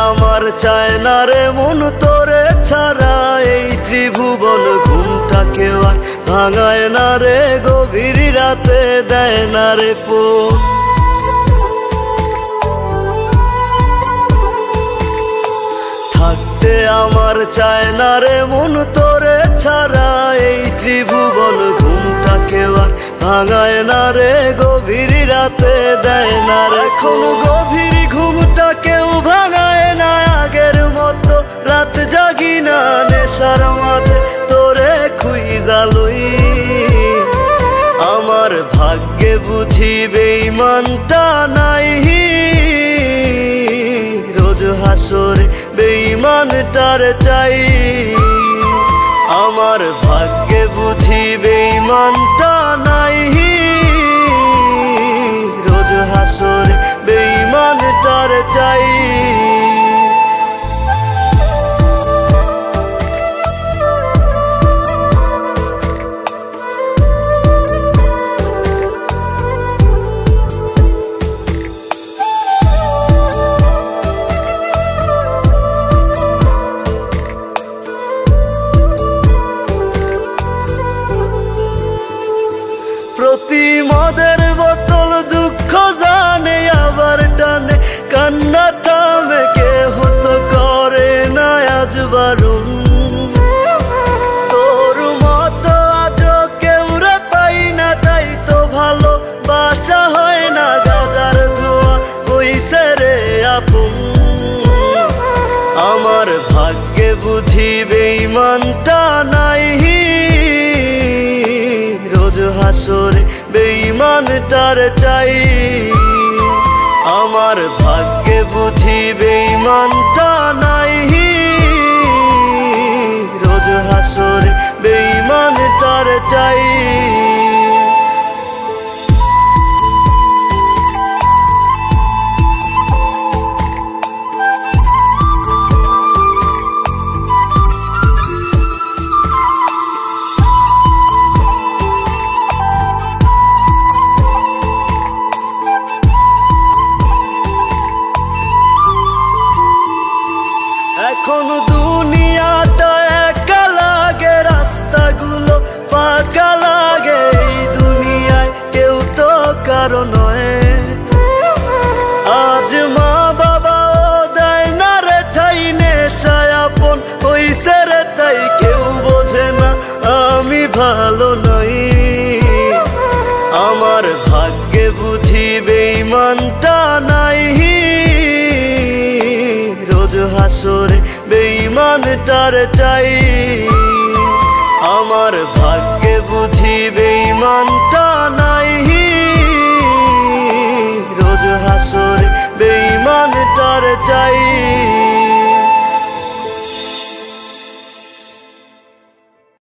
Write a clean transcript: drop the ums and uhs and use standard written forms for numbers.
আমার চায় না রে মন তোরে ছাড়া, এই ত্রিভুবন ঘুমটাকেও আর ভাঙায় না রে, গভীর রাতে দেয় না রে ফোন। থাকতে আমার চায় না রে মন তোরে ছাড়া, এই ত্রিভুবন ঘুমটাকেও আর ভাঙায় না রে, গভীর রাতে দেয় না রে। এখন গভীর ঘুমটা কেউ ভাঙায় না আগের মতো, রাত জাগি না নেশার মাঝে তোরে খুঁজা লই। আমার ভাগ্যে বুঝি বেঈমানটা নাই, রোজ হাসরে বেঈমানটার চাই। আমার ভাগ্যে বুঝি বেঈমানটা নাই, রোজ হাসরে বেঈমানটার চাই। প্রতি মদের বোতল দুঃখ জানে আবার টানে, কান্না থামে কেহ তো করে না আজ বারণ। তোর মতো আজও কেউ রে পাই না, তাই তো ভালো বাসা হয় না, গাজার ধোয়া হইছে রে আপন। আমার ভাগ্যে বুঝি বেঈমানটা নাই, রোজ হাসরে বেঈমানটার চাই। আমার ভাগ্যে বুঝি বেঈমানটা নাই, রোজ হাসরে বেঈমানটার চাই। এখন দুনিয়াটা একা লাগে, রাস্তাগুলো ফাঁকা লাগে, এই দুনিয়ায় কেউ তো কারো নয়। আজ মা বাবাও দেয় না রে ঠাই, নেশায় আপন হইছে রে তাই কেউ বোঝে না আমি ভালো নই। আমার ভাগ্যে বুঝি বেঈমানটা নাই, রোজ হাসরে বেঈমানটার চাই। আমার ভাগ্যে বুঝি বেঈমান